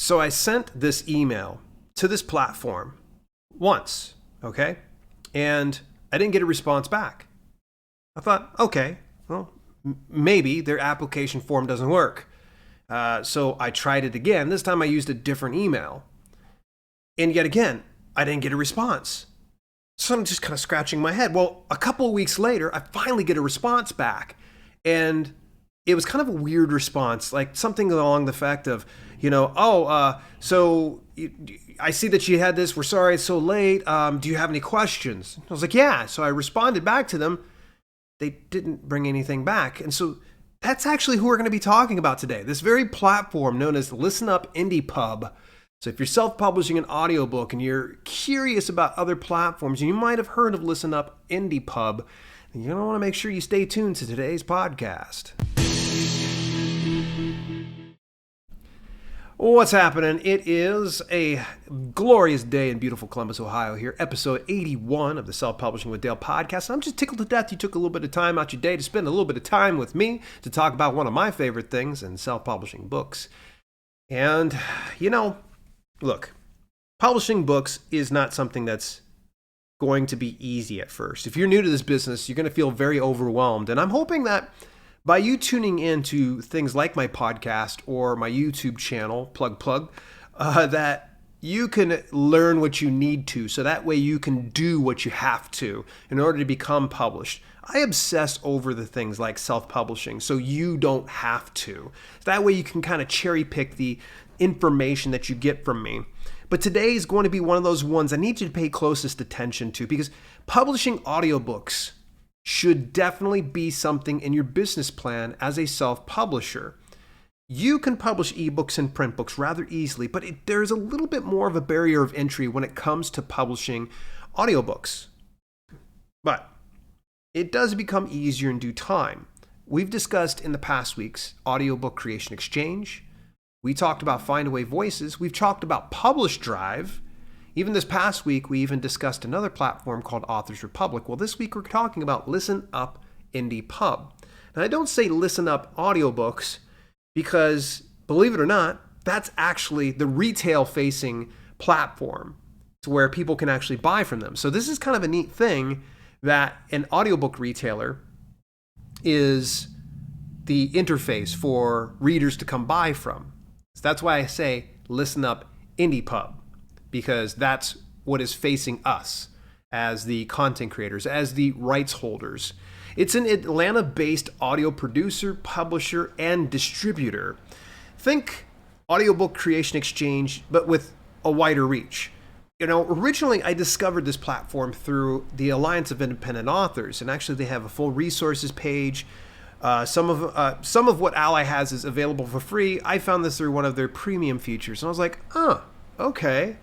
So I sent this email to this platform once, okay? And I didn't get a response back. I thought, okay, well, maybe their application form doesn't work. So I tried it again. This time I used a different email. And yet again, I didn't get a response. So I'm just kind of scratching my head. Well, a couple of weeks later, I finally get a response back. And it was kind of a weird response, like something along the fact of, I see that you had this. We're sorry it's so late. Do you have any questions? I was like, yeah. So I responded back to them. They didn't bring anything back. And so that's actually who we're going to be talking about today. This very platform known as ListenUp Indie Pub. So if you're self-publishing an audiobook and you're curious about other platforms, and you might have heard of ListenUp Indie Pub, then you're going to want to make sure you stay tuned to today's podcast. What's happening? It is a glorious day in beautiful Columbus, Ohio here, episode 81 of the Self-Publishing with Dale podcast. And I'm just tickled to death you took a little bit of time out your day to spend a little bit of time with me to talk about one of my favorite things in self-publishing books. And, look, publishing books is not something that's going to be easy at first. If you're new to this business, you're going to feel very overwhelmed. And I'm hoping that by you tuning into things like my podcast or my YouTube channel, plug, that you can learn what you need to, so that way you can do what you have to in order to become published. I obsess over the things like self-publishing, so you don't have to. That way you can kind of cherry pick the information that you get from me. But today is going to be one of those ones I need you to pay closest attention to, because publishing audiobooks should definitely be something in your business plan as a self-publisher. You can publish ebooks and print books rather easily, but there's a little bit more of a barrier of entry when it comes to publishing audiobooks. But it does become easier in due time. We've discussed in the past weeks Audiobook Creation Exchange. We talked about Findaway Voices. We've talked about Publish Drive. Even this past week, we even discussed another platform called Authors Republic. Well, this week we're talking about ListenUp Indie Pub. Now, I don't say ListenUp Audiobooks because, believe it or not, that's actually the retail-facing platform to where people can actually buy from them. So this is kind of a neat thing that an audiobook retailer is the interface for readers to come buy from. So that's why I say ListenUp Indie Pub, because that's what is facing us as the content creators, as the rights holders. It's an Atlanta-based audio producer, publisher, and distributor. Think Audiobook Creation Exchange, but with a wider reach. Originally I discovered this platform through the Alliance of Independent Authors, and actually they have a full resources page. Some of what Ally has is available for free. I found this through one of their premium features, and I was like, okay.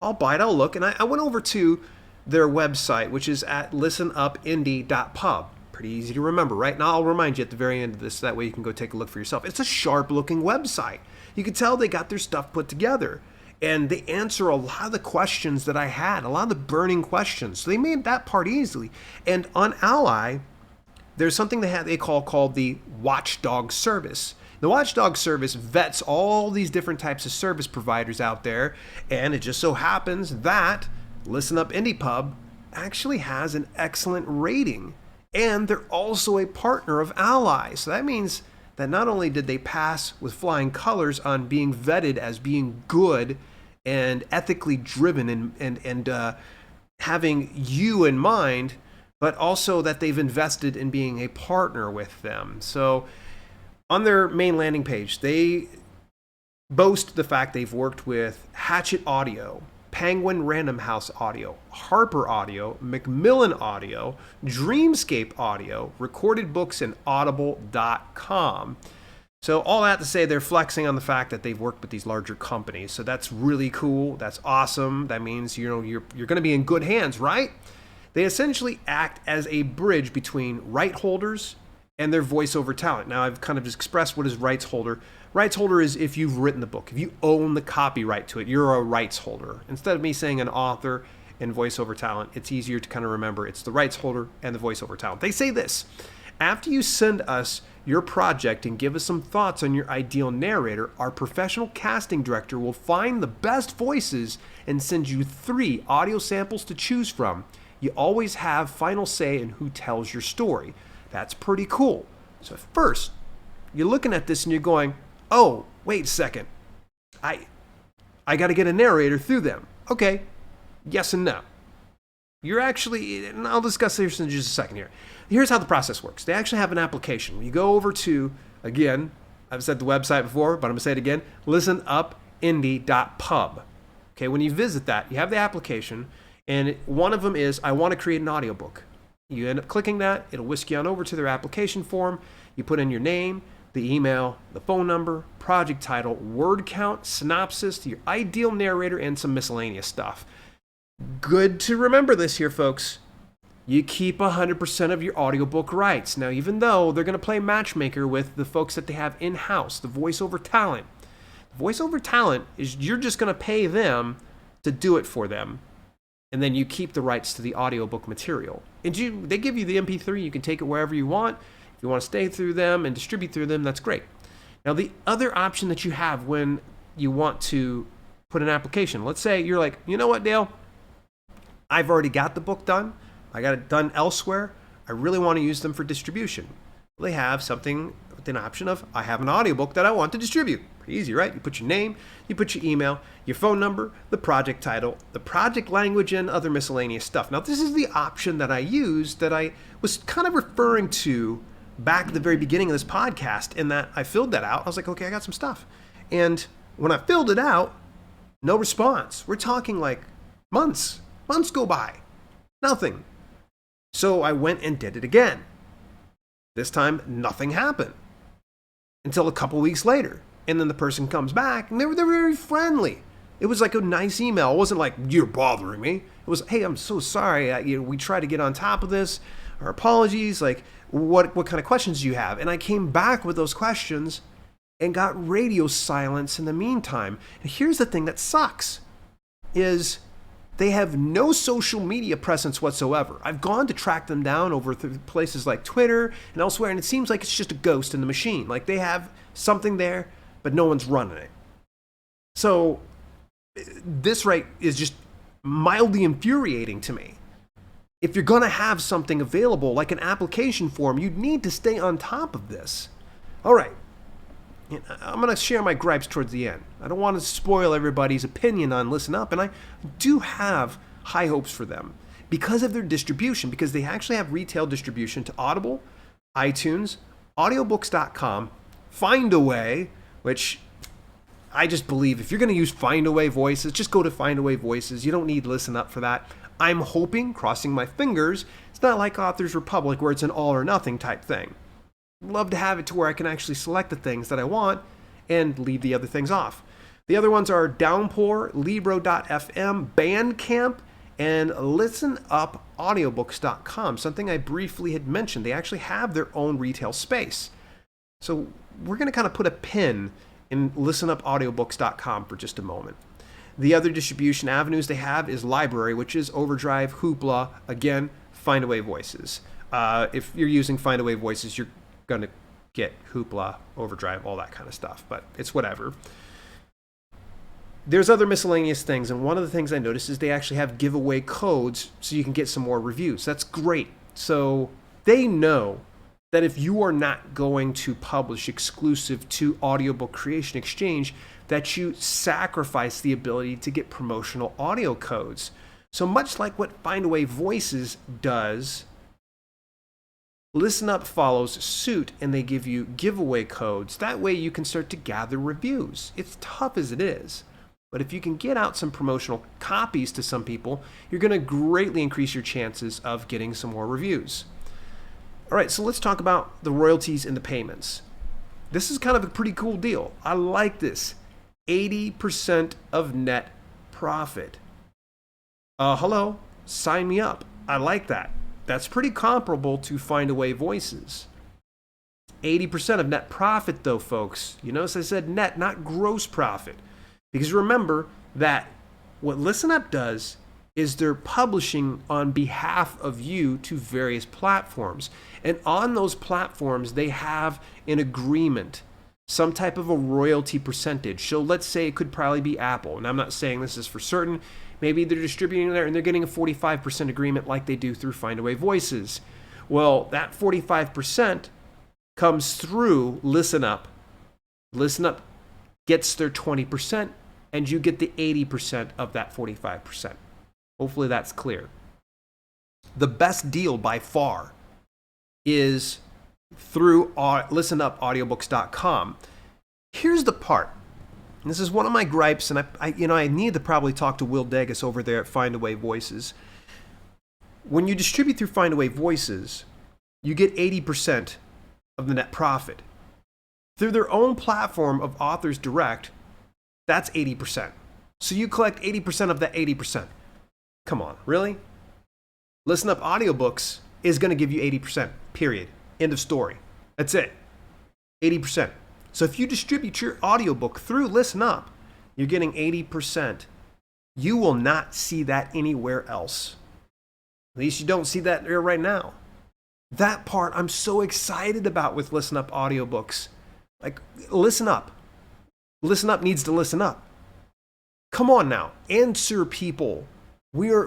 I'll buy it, I'll look. And I went over to their website, which is at listenupindie.pub. Pretty easy to remember, right? Now I'll remind you at the very end of this, so that way you can go take a look for yourself. It's a sharp-looking website. You can tell they got their stuff put together. And they answer a lot of the questions that I had, a lot of the burning questions. So they made that part easily. And on Ally, there's something they call called the Watchdog Service. The Watchdog Service vets all these different types of service providers out there, and it just so happens that ListenUp Indie Pub actually has an excellent rating, and they're also a partner of Ally. So that means that not only did they pass with flying colors on being vetted as being good and ethically driven and having you in mind, but also that they've invested in being a partner with them. So on their main landing page, they boast the fact they've worked with Hatchet Audio, Penguin Random House Audio, Harper Audio, Macmillan Audio, Dreamscape Audio, Recorded Books, and Audible.com. So all that to say, they're flexing on the fact that they've worked with these larger companies. So that's really cool. That's awesome. That means you're going to be in good hands, right? They essentially act as a bridge between right holders and their voiceover talent. Now, I've kind of expressed what is rights holder. Rights holder is if you've written the book. If you own the copyright to it, you're a rights holder. Instead of me saying an author and voiceover talent, it's easier to kind of remember. It's the rights holder and the voiceover talent. They say this: after you send us your project and give us some thoughts on your ideal narrator, our professional casting director will find the best voices and send you 3 audio samples to choose from. You always have final say in who tells your story. That's pretty cool. So at first, you're looking at this and you're going, oh, wait a second. I got to get a narrator through them. Okay, yes and no. You're actually, and I'll discuss this in just a second here. Here's how the process works. They actually have an application. When you go over to, again, I've said the website before, but I'm going to say it again, ListenUpIndie.pub. Okay, when you visit that, you have the application, and one of them is, I want to create an audiobook. You end up clicking that. It'll whisk you on over to their application form. You put in your name, the email, the phone number, project title, word count, synopsis, your ideal narrator, and some miscellaneous stuff. Good to remember this here, folks. You keep 100% of your audiobook rights. Now, even though they're going to play matchmaker with the folks that they have in-house, the voiceover talent. Voiceover talent is you're just going to pay them to do it for them. And then you keep the rights to the audiobook material. And they give you the MP3. You can take it wherever you want. If you want to stay through them and distribute through them, that's great. Now, the other option that you have when you want to put an application, let's say you're like, you know what, Dale? I've already got the book done. I got it done elsewhere. I really want to use them for distribution. They have something with an option of, I have an audiobook that I want to distribute. Pretty easy, right? You put your name, you put your email, your phone number, the project title, the project language, and other miscellaneous stuff. Now, this is the option that I used that I was kind of referring to back at the very beginning of this podcast, in that I filled that out. I was like, okay, I got some stuff. And when I filled it out, no response. We're talking like months. Months go by. Nothing. So I went and did it again. This time, nothing happened. Until a couple weeks later. And then the person comes back, and they were very friendly. It was like a nice email. It wasn't like, you're bothering me. It was, hey, I'm so sorry. We tried to get on top of this. Our apologies. Like, what kind of questions do you have? And I came back with those questions and got radio silence in the meantime. And here's the thing that sucks, is they have no social media presence whatsoever. I've gone to track them down over places like Twitter and elsewhere, and it seems like it's just a ghost in the machine. Like they have something there, but no one's running it. So this right is just mildly infuriating to me. If you're going to have something available like an application form, you need to stay on top of this. All right. I'm going to share my gripes towards the end. I don't want to spoil everybody's opinion on ListenUp, and I do have high hopes for them because of their distribution, because they actually have retail distribution to Audible, iTunes, audiobooks.com, Findaway, which I just believe if you're going to use Findaway Voices, just go to Findaway Voices. You don't need ListenUp for that. I'm hoping, crossing my fingers, it's not like Authors Republic where it's an all or nothing type thing. Love to have it to where I can actually select the things that I want and leave the other things off. The other ones are Downpour, Libro.fm, Bandcamp, and ListenUpAudiobooks.com, something I briefly had mentioned. They actually have their own retail space. So we're going to kind of put a pin in ListenUpAudiobooks.com for just a moment. The other distribution avenues they have is Library, which is Overdrive, Hoopla, again, Findaway Voices. If you're using Findaway Voices, you're going to get Hoopla, Overdrive, all that kind of stuff, but it's whatever. There's other miscellaneous things, and one of the things I noticed is they actually have giveaway codes so you can get some more reviews. That's great. So they know that if you are not going to publish exclusive to Audiobook Creation Exchange, that you sacrifice the ability to get promotional audio codes. So much like what Findaway Voices does, ListenUp follows suit and they give you giveaway codes. That way you can start to gather reviews. It's tough as it is, but if you can get out some promotional copies to some people, you're going to greatly increase your chances of getting some more reviews. All right, so let's talk about the royalties and the payments. This is kind of a pretty cool deal. I like this. 80% of net profit. Hello, sign me up. I like that. That's pretty comparable to Findaway Voices. 80% of net profit, though, folks. You notice I said net, not gross profit. Because remember that what ListenUp does is they're publishing on behalf of you to various platforms. And on those platforms, they have an agreement, some type of a royalty percentage. So let's say it could probably be Apple. And I'm not saying this is for certain. Maybe they're distributing there and they're getting a 45% agreement like they do through Findaway Voices. Well, that 45% comes through ListenUp. ListenUp gets their 20%, and you get the 80% of that 45%. Hopefully that's clear. The best deal by far is through ListenUpAudiobooks.com. Here's the part. This is one of my gripes, and I need to probably talk to Will Degas over there at Findaway Voices. When you distribute through Findaway Voices, you get 80% of the net profit. Through their own platform of Authors Direct, that's 80%. So you collect 80% of that 80%. Come on, really? ListenUp Audiobooks is going to give you 80%, period. End of story. That's it. 80%. So if you distribute your audiobook through ListenUp, you're getting 80%. You will not see that anywhere else. At least you don't see that there right now. That part I'm so excited about with ListenUp Audiobooks. Like, listen up. ListenUp needs to listen up. Come on now. Answer people. We are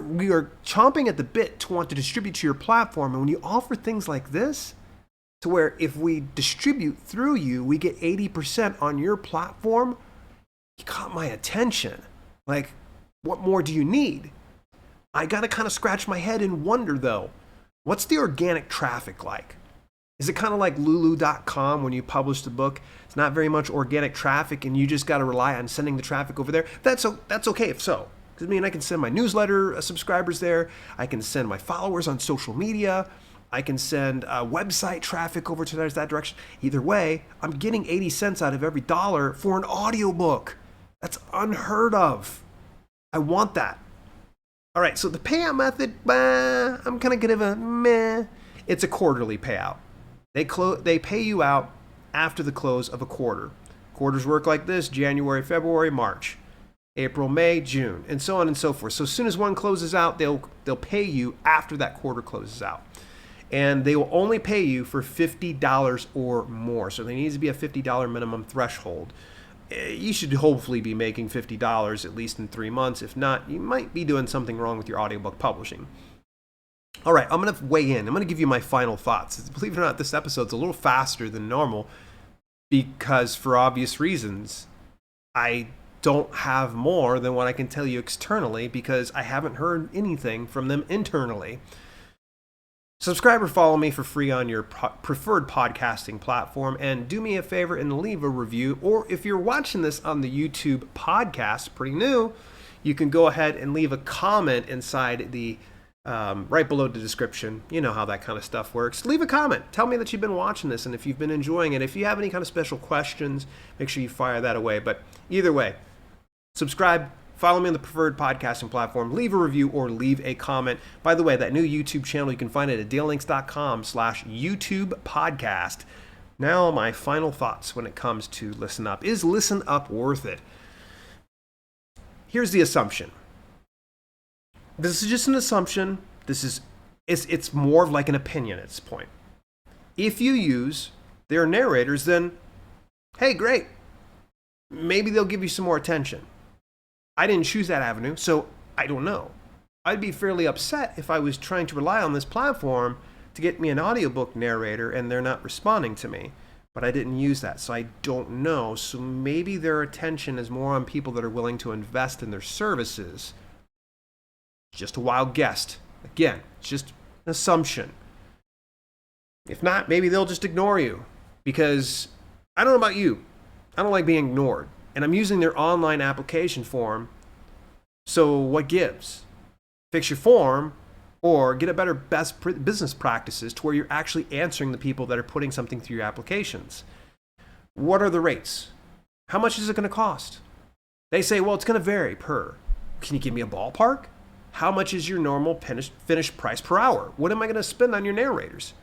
chomping at the bit to want to distribute to your platform. And when you offer things like this, to where if we distribute through you, we get 80% on your platform, you got my attention. Like, what more do you need? I got to kind of scratch my head and wonder, though, what's the organic traffic like? Is it kind of like lulu.com when you publish the book? It's not very much organic traffic and you just got to rely on sending the traffic over there. That's okay if so. Because I can send my newsletter subscribers there. I can send my followers on social media. I can send website traffic over to that direction. Either way, I'm getting 80 cents out of every dollar for an audiobook. That's unheard of. I want that. All right, so the payout method, I'm kind of gonna give a meh. It's a quarterly payout. They pay you out after the close of a quarter. Quarters work like this: January, February, March, April, May, June, and so on and so forth. So as soon as one closes out, they'll pay you after that quarter closes out. And they will only pay you for $50 or more. So there needs to be a $50 minimum threshold. You should hopefully be making $50 at least in 3 months. If not, you might be doing something wrong with your audiobook publishing. All right, I'm going to weigh in. I'm going to give you my final thoughts. Believe it or not, this episode's a little faster than normal because, for obvious reasons, I don't have more than what I can tell you externally because I haven't heard anything from them internally. Subscribe or follow me for free on your preferred podcasting platform, and do me a favor and leave a review. Or if you're watching this on the YouTube podcast, pretty new, you can go ahead and leave a comment inside the right below the description. You know how that kind of stuff works. Leave a comment. Tell me that you've been watching this and if you've been enjoying it. If you have any kind of special questions, make sure you fire that away. But either way, subscribe. Follow me on the preferred podcasting platform, leave a review, or leave a comment. By the way, that new YouTube channel, you can find it at dalelinks.com/YouTube podcast. Now, my final thoughts when it comes to ListenUp. Is ListenUp worth it? Here's the assumption. This is just an assumption. It's more of like an opinion at this point. If you use their narrators, then, hey, great. Maybe they'll give you some more attention. I didn't choose that avenue, so I don't know. I'd be fairly upset if I was trying to rely on this platform to get me an audiobook narrator and they're not responding to me. But I didn't use that, so I don't know. So maybe their attention is more on people that are willing to invest in their services. Just a wild guess. Again, it's just an assumption. If not, maybe they'll just ignore you. Because I don't know about you. I don't like being ignored. And I'm using their online application form. So what gives? Fix your form or get a better best business practices to where you're actually answering the people that are putting something through your applications. What are the rates? How much is it going to cost? They say, well, it's going to vary per. Can you give me a ballpark? How much is your normal finished price per hour? What am I going to spend on your narrators?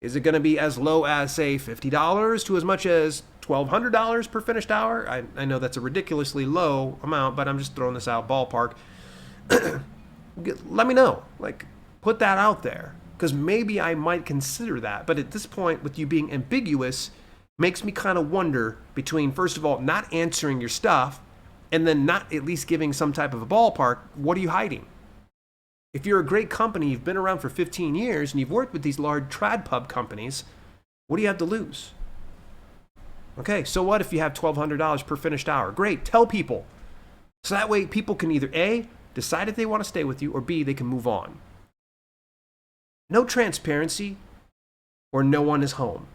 Is it going to be as low as, say, $50 to as much as $1,200 per finished hour? I know that's a ridiculously low amount, but I'm just throwing this out, ballpark. let me know. Like, put that out there, because maybe I might consider that. But at this point, with you being ambiguous, makes me kind of wonder between, first of all, not answering your stuff, and then not at least giving some type of a ballpark. What are you hiding? If you're a great company, you've been around for 15 years, and you've worked with these large trad pub companies, what do you have to lose? Okay, so what if you have $1,200 per finished hour? Great, tell people. So that way people can either A, decide if they want to stay with you, or B, they can move on. No transparency, or no one is home.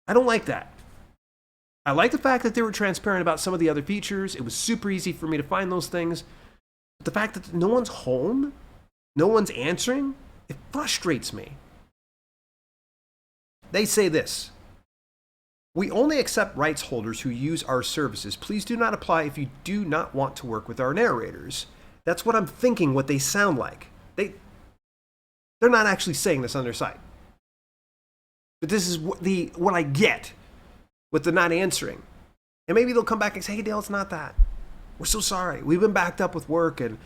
I don't like that. I like the fact that they were transparent about some of the other features. It was super easy for me to find those things. But the fact that no one's home, no one's answering, it frustrates me. They say this: we only accept rights holders who use our services. Please do not apply if you do not want to work with our narrators. That's what I'm thinking, what they sound like. They're not actually saying this on their site. But this is what I get with the not answering. And maybe they'll come back and say, hey, Dale, it's not that. We're so sorry. We've been backed up with work, and,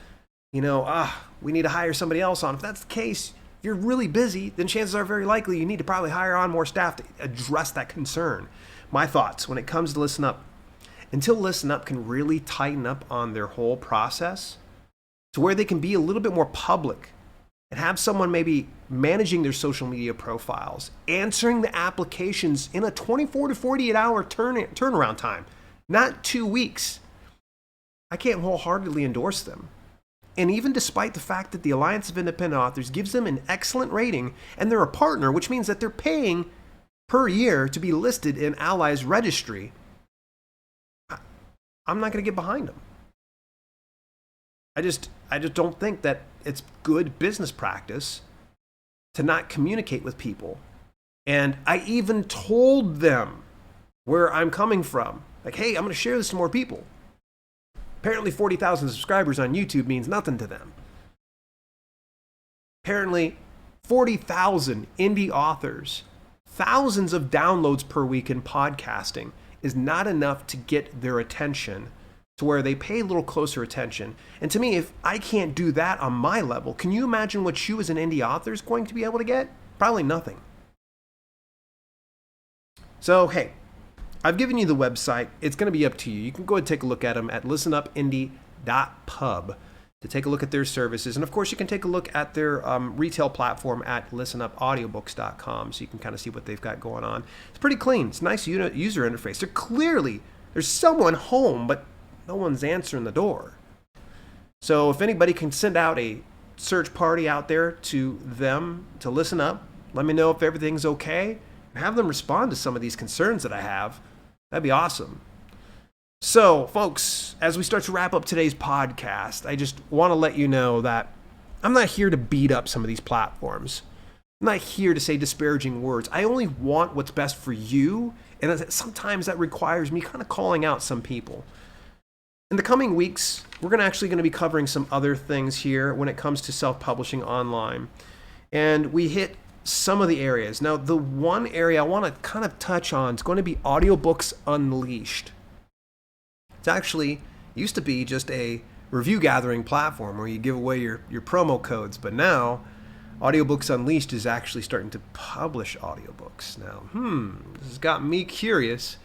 we need to hire somebody else on. If that's the case, if you're really busy, then chances are very likely you need to probably hire on more staff to address that concern. My thoughts when it comes to ListenUp: until ListenUp can really tighten up on their whole process to where they can be a little bit more public and have someone maybe managing their social media profiles, answering the applications in a 24 to 48 hour turnaround time, not 2 weeks, I can't wholeheartedly endorse them. And even despite the fact that the Alliance of Independent Authors gives them an excellent rating, and they're a partner, which means that they're paying per year to be listed in Ally's registry, I'm not going to get behind them. I just don't think that it's good business practice to not communicate with people. And I even told them where I'm coming from. Like, hey, I'm going to share this to more people. Apparently 40,000 subscribers on YouTube means nothing to them. Apparently 40,000 indie authors, thousands of downloads per week in podcasting is not enough to get their attention to where they pay a little closer attention. And to me, if I can't do that on my level, can you imagine what you as an indie author is going to be able to get? Probably nothing. So, hey, I've given you the website. It's going to be up to you. You can go ahead and take a look at them at listenupindie.pub to take a look at their services. And of course, you can take a look at their retail platform at listenupaudiobooks.com, so you can kind of see what they've got going on. It's pretty clean. It's a nice user interface. There's someone home, but no one's answering the door. So if anybody can send out a search party out there to them to listen up, let me know if everything's okay, and have them respond to some of these concerns that I have. That'd be awesome. So, folks, as we start to wrap up today's podcast, I just want to let you know that I'm not here to beat up some of these platforms. I'm not here to say disparaging words. I only want what's best for you, and sometimes that requires me kind of calling out some people. In the coming weeks, we're actually going to be covering some other things here when it comes to self-publishing online. And we hit some of the areas. Now, the one area I want to kind of touch on is going to be Audiobooks Unleashed. It's actually used to be just a review gathering platform where you give away your promo codes, but now Audiobooks Unleashed is actually starting to publish audiobooks. Now, this has got me curious.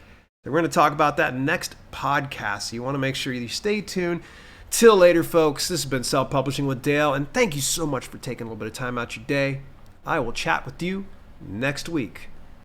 We're going to talk about that next podcast, so you want to make sure you stay tuned. Till later, folks. This has been Self-Publishing with Dale, and thank you so much for taking a little bit of time out your day. I will chat with you next week.